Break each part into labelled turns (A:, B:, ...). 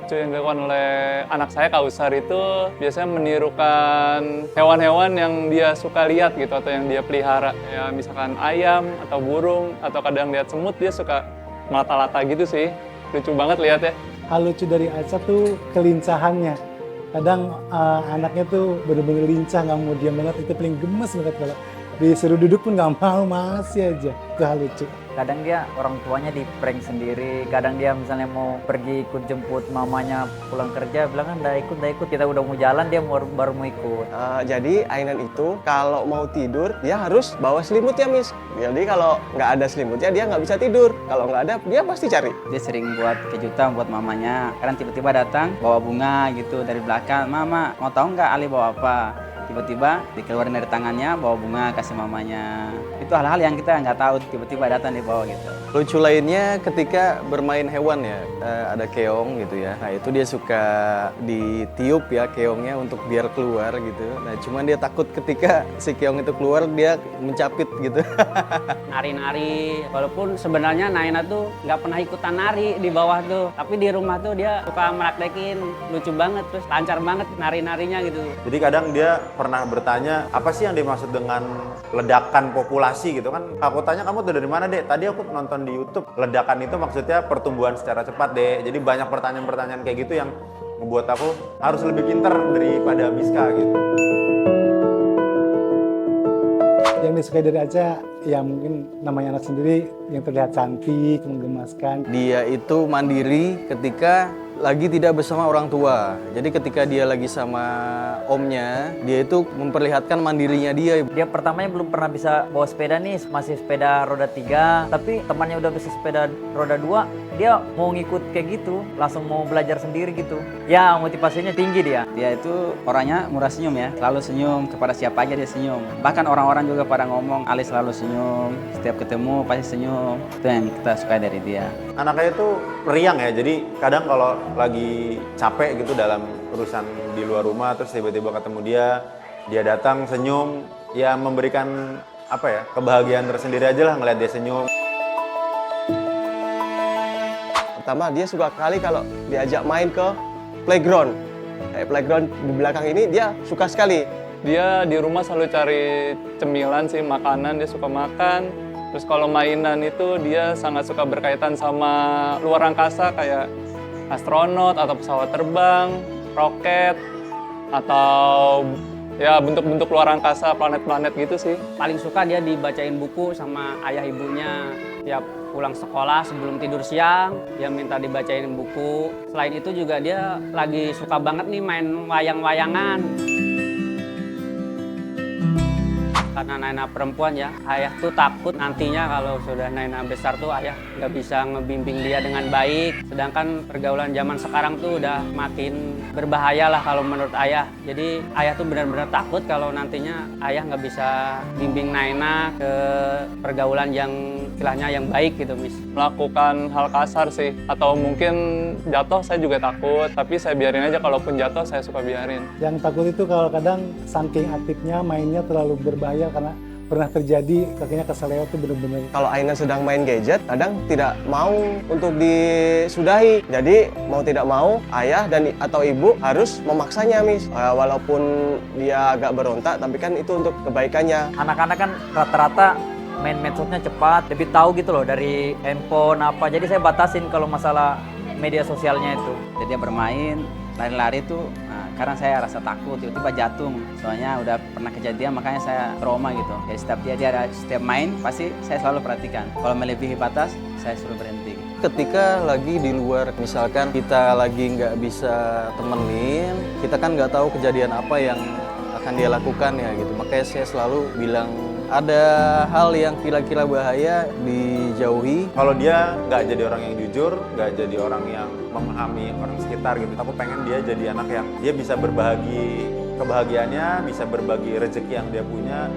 A: lucu yang dilakukan oleh anak saya, Kausar, itu biasanya menirukan hewan-hewan yang dia suka lihat gitu atau yang dia pelihara. Ya misalkan ayam atau burung atau kadang lihat semut, dia suka melata-lata gitu sih. Lucu banget lihat ya.
B: Hal lucu dari Aca tuh kelincahannya. Kadang anaknya tuh bener-bener lincah, nggak mau diam banget, itu paling gemes banget kalau disuruh duduk pun nggak mau, masih aja. Itu hal lucu.
C: Kadang dia orang tuanya di prank sendiri, kadang dia misalnya mau pergi ikut jemput mamanya pulang kerja, bilang kan udah ikut, kita udah mau jalan, dia baru mau ikut.
D: Jadi Ainan itu kalau mau tidur dia harus bawa selimut ya Miss. Jadi kalau nggak ada selimutnya dia nggak bisa tidur. Kalau nggak ada dia pasti cari.
E: Dia sering buat kejutan buat mamanya. Kadang tiba-tiba datang bawa bunga gitu dari belakang. Mama mau tahu nggak Ali bawa apa? Tiba-tiba dikeluarin dari tangannya bawa bunga kasih mamanya. Itu hal-hal yang kita nggak tahu, tiba-tiba datang dibawa gitu.
D: Lucu lainnya ketika bermain hewan ya, ada keong gitu ya. Nah itu dia suka ditiup ya keongnya untuk biar keluar gitu. Nah cuman dia takut ketika si keong itu keluar dia mencapit gitu.
F: Nari-nari, walaupun sebenarnya Naina tuh nggak pernah ikutan nari di bawah tuh. Tapi di rumah tuh dia suka meraktekin, lucu banget, terus lancar banget nari-narinya gitu.
G: Jadi kadang dia pernah bertanya, apa sih yang dimaksud dengan ledakan populasi gitu kan? Aku tanya, kamu tuh dari mana Dek? Tadi aku nonton di YouTube. Ledakan itu maksudnya pertumbuhan secara cepat Dek. Jadi banyak pertanyaan-pertanyaan kayak gitu yang membuat aku harus lebih pintar daripada Miska gitu.
B: Yang disukai dari Aca, ya mungkin namanya anak sendiri yang terlihat cantik, menggemaskan.
D: Dia itu mandiri ketika lagi tidak bersama orang tua. Jadi ketika dia lagi sama omnya, dia itu memperlihatkan mandirinya dia.
C: Dia pertamanya belum pernah bisa bawa sepeda nih, masih sepeda roda 3. Tapi temannya udah bisa sepeda roda 2, dia mau ngikut kayak gitu, langsung mau belajar sendiri gitu. Ya motivasinya tinggi dia.
E: Dia itu orangnya murah senyum ya, selalu senyum, kepada siapa aja dia senyum. Bahkan orang-orang juga pada ngomong, Ali selalu senyum, setiap ketemu pasti senyum. Itu yang kita suka dari dia.
G: Anaknya itu periang ya, jadi kadang kalau lagi capek gitu dalam urusan di luar rumah, terus tiba-tiba ketemu dia datang senyum, ya memberikan apa ya, kebahagiaan tersendiri aja lah ngeliat dia senyum.
D: Pertama dia suka kali kalau diajak main ke playground. Playground di belakang ini dia suka sekali.
A: Dia di rumah selalu cari cemilan sih, makanan, dia suka makan. Terus kalau mainan itu dia sangat suka berkaitan sama luar angkasa kayak astronot atau pesawat terbang, roket, atau ya bentuk-bentuk luar angkasa, planet-planet gitu sih.
F: Paling suka dia dibacain buku sama ayah ibunya. Tiap pulang sekolah sebelum tidur siang, dia minta dibacain buku. Selain itu juga dia lagi suka banget nih main wayang-wayangan. Karena Naina perempuan ya, ayah tuh takut nantinya kalau sudah Naina besar tuh ayah nggak bisa ngebimbing dia dengan baik. Sedangkan pergaulan zaman sekarang tuh udah makin berbahaya lah kalau menurut ayah. Jadi ayah tuh benar-benar takut kalau nantinya ayah nggak bisa bimbing Naina ke pergaulan yang istilahnya yang baik gitu, Miss.
A: Melakukan hal kasar sih, atau mungkin jatuh saya juga takut, tapi saya biarin aja, kalaupun jatuh saya suka biarin.
B: Yang takut itu kalau kadang saking aktifnya mainnya terlalu berbahaya, karena pernah terjadi kakinya keseleo tuh bener-bener.
D: Kalau Ainan sedang main gadget, kadang tidak mau untuk disudahi. Jadi mau tidak mau ayah dan atau ibu harus memaksanya, Miss. Walaupun dia agak berontak, tapi kan itu untuk kebaikannya.
C: Anak-anak kan rata-rata main medsosnya cepat, lebih tahu gitu loh dari handphone apa. Jadi saya batasin kalau masalah media sosialnya itu.
E: Jadi dia bermain, lari-lari tuh, nah, karena saya rasa takut, tiba-tiba jatuh. Soalnya udah pernah kejadian, makanya saya trauma gitu. Jadi setiap main, pasti saya selalu perhatikan. Kalau melebihi batas, saya suruh berhenti.
D: Ketika lagi di luar, misalkan kita lagi nggak bisa temenin, kita kan nggak tahu kejadian apa yang akan dia lakukan ya gitu. Makanya saya selalu bilang, ada hal yang kira-kira bahaya dijauhi.
G: Kalau dia nggak jadi orang yang jujur, nggak jadi orang yang memahami orang sekitar gitu, aku pengen dia jadi anak yang dia bisa berbagi kebahagiaannya, bisa berbagi rezeki yang dia punya.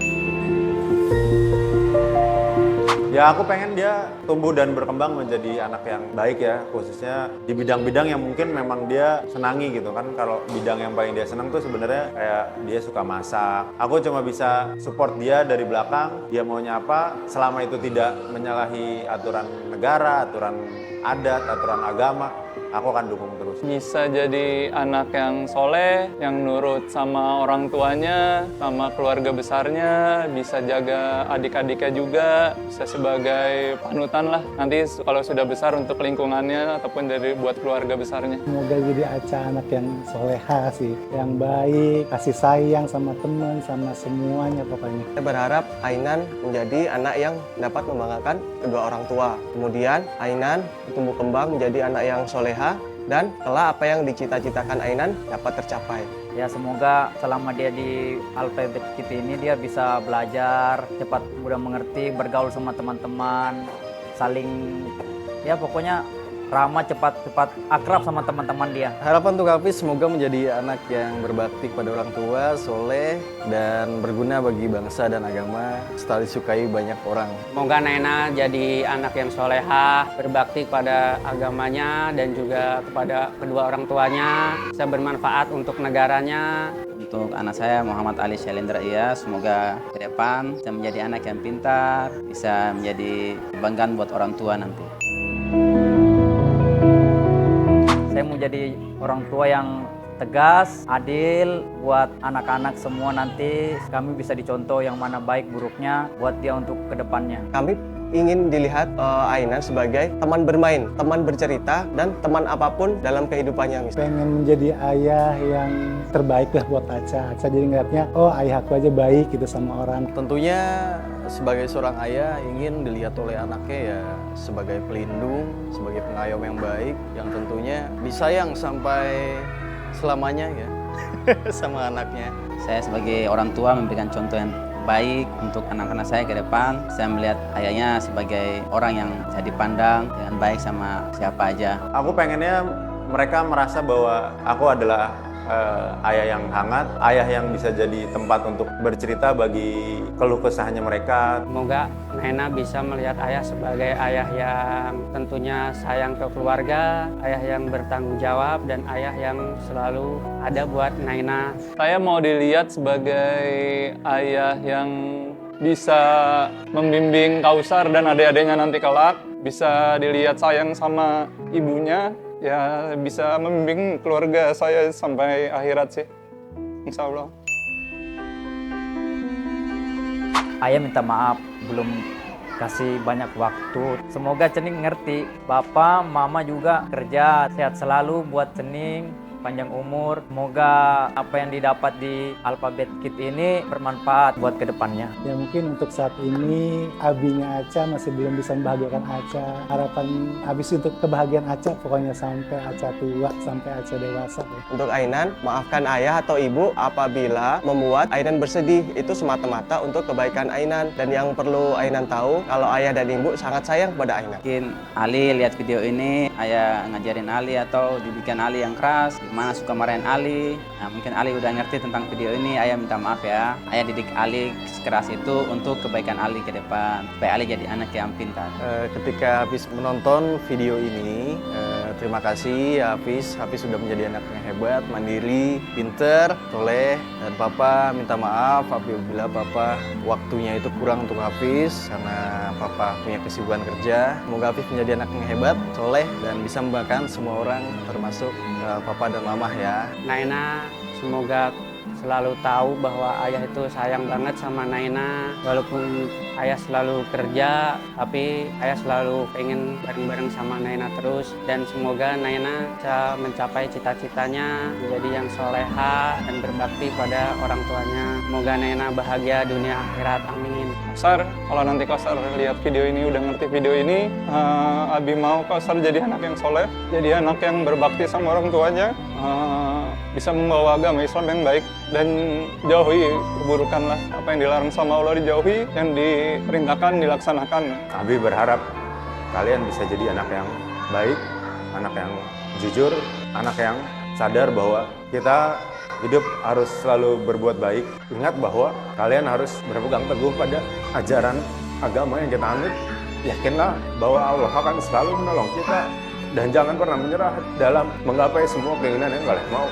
G: Ya aku pengen dia tumbuh dan berkembang menjadi anak yang baik ya, khususnya di bidang-bidang yang mungkin memang dia senangi gitu kan. Kalau bidang yang paling dia senang tuh sebenarnya kayak dia suka masak. Aku cuma bisa support dia dari belakang, dia maunya apa, selama itu tidak menyalahi aturan negara, aturan adat, aturan agama. aku akan dukung terus.
A: Bisa jadi anak yang soleh, yang nurut sama orang tuanya, sama keluarga besarnya, bisa jaga adik-adiknya juga, bisa sebagai panutan lah. Nanti kalau sudah besar untuk lingkungannya ataupun dari buat keluarga besarnya.
B: Semoga jadi Aca anak yang soleha sih, yang baik, kasih sayang sama teman, sama semuanya pokoknya.
H: Saya berharap Ainan menjadi anak yang dapat membanggakan kedua orang tua. Kemudian Ainan tumbuh kembang menjadi anak yang soleha dan kelak apa yang dicita-citakan Ainan dapat tercapai.
C: Ya semoga selama dia di Alphabet Kit ini dia bisa belajar, cepat mudah mengerti, bergaul sama teman-teman, saling ya pokoknya ramah, cepat akrab sama teman-teman dia.
D: Harapan untuk Hafiz semoga menjadi anak yang berbakti kepada orang tua, soleh, dan berguna bagi bangsa dan agama, serta disukai banyak orang.
F: Semoga Naina jadi anak yang soleha, berbakti kepada agamanya dan juga kepada kedua orang tuanya, bisa bermanfaat untuk negaranya.
E: Untuk anak saya Muhammad Ali Syailendra Iya, semoga ke depan bisa menjadi anak yang pintar, bisa menjadi kebanggaan buat orang tua nanti.
C: Saya mau jadi orang tua yang tegas, adil buat anak-anak semua nanti. Kami bisa dicontoh yang mana baik buruknya buat dia untuk kedepannya.
H: Kami ingin dilihat Ainan sebagai teman bermain, teman bercerita, dan teman apapun dalam kehidupannya.
B: Pengen menjadi ayah yang terbaik lah buat Aca. Aca jadi ngeliatnya, oh ayah aku aja baik gitu sama orang.
D: Tentunya sebagai seorang ayah ingin dilihat oleh anaknya ya sebagai pelindung, sebagai pengayom yang baik, yang tentunya disayang sampai selamanya ya sama anaknya.
E: Saya sebagai orang tua memberikan contoh yang baik untuk anak-anak saya ke depan. Saya melihat ayahnya sebagai orang yang bisa dipandang dengan baik sama siapa aja.
G: Aku pengennya mereka merasa bahwa aku adalah ayah yang hangat, ayah yang bisa jadi tempat untuk bercerita bagi keluh kesahnya mereka.
F: Semoga Naina bisa melihat ayah sebagai ayah yang tentunya sayang ke keluarga, ayah yang bertanggung jawab, dan ayah yang selalu ada buat Naina.
A: Saya mau dilihat sebagai ayah yang bisa membimbing Kausar dan adik-adiknya nanti kelak, bisa dilihat sayang sama ibunya, ya bisa membimbing keluarga saya sampai akhirat sih, insya Allah.
C: Ayah minta maaf belum kasih banyak waktu. Semoga Cening ngerti, Bapak, Mama juga kerja, sehat selalu buat Cening, panjang umur. Semoga apa yang didapat di Alphabet Kit ini bermanfaat buat kedepannya.
B: Ya mungkin untuk saat ini abinya Aca masih belum bisa membahagiakan Aca. Harapan habis untuk kebahagiaan Aca pokoknya sampai Aca tua, sampai Aca dewasa.
H: Untuk Ainan, maafkan ayah atau ibu apabila membuat Ainan bersedih. Itu semata-mata untuk kebaikan Ainan. Dan yang perlu Ainan tahu, kalau ayah dan ibu sangat sayang pada Ainan.
E: Mungkin Ali lihat video ini, ayah ngajarin Ali atau dibikin Ali yang keras, gimana suka marahin Ali. Nah, mungkin Ali udah ngerti tentang video ini, ayah minta maaf ya. Ayah didik Ali sekeras itu untuk kebaikan Ali ke depan, supaya Ali jadi anak yang pintar.
D: Ketika Hafiz menonton video ini, terima kasih Hafiz. Hafiz sudah menjadi anak yang hebat, mandiri, pinter, soleh. Dan Papa minta maaf apabila Papa waktunya itu kurang untuk Hafiz karena Papa punya kesibukan kerja. Semoga Hafiz menjadi anak yang hebat, soleh, dan bisa membanggakan semua orang termasuk Papa dan Mama ya.
F: Naina semoga selalu tahu bahwa ayah itu sayang banget sama Naina. Walaupun ayah selalu kerja, tapi ayah selalu pengen bareng-bareng sama Naina terus. Dan semoga Naina bisa mencapai cita-citanya, menjadi yang soleha dan berbakti pada orang tuanya. Semoga Naina bahagia dunia akhirat, amin.
A: Kausar, kalau nanti Kausar lihat video ini, udah ngerti video ini, Abi mau Kausar jadi anak yang soleh, jadi anak yang berbakti sama orang tuanya, bisa membawa agama Islam yang baik, dan jauhi keburukan lah. Apa yang dilarang sama Allah dijauhi, yang diperintahkan dilaksanakan.
G: Abi berharap kalian bisa jadi anak yang baik, anak yang jujur, anak yang sadar bahwa kita hidup harus selalu berbuat baik. Ingat bahwa kalian harus berpegang teguh pada ajaran agama yang kita anut. Yakinlah bahwa Allah akan selalu menolong kita. Dan jangan pernah menyerah dalam menggapai semua keinginan yang kalian mau.